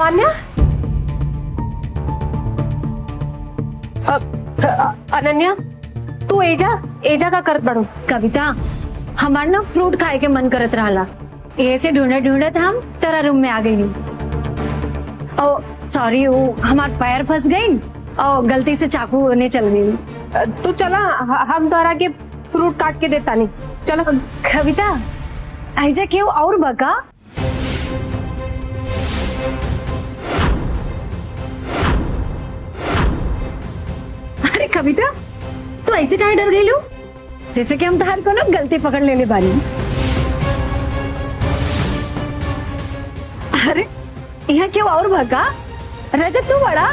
लावण्या, अनन्या तू एजा एजा का करत बड़ो? कविता, हमार ना फ्रूट खाए के मन करत रहला, ऐसे ढूंढत ढूंढत हम तेरा रूम में आ गई। ओ सॉरी, वो हमार पैर फंस गई और गलती से चाकू ने चल गई। तू चला, हम तोहरा के फ्रूट काट के देता नहीं। चलो कविता, ऐजा क्यों और बका? अरे कविता, तू ऐसे काहे डर गई लो? जैसे कि हम तार को ना गलती पकड़ ले बानी। अरे यहाँ क्यों और भगा? रजत तू बड़ा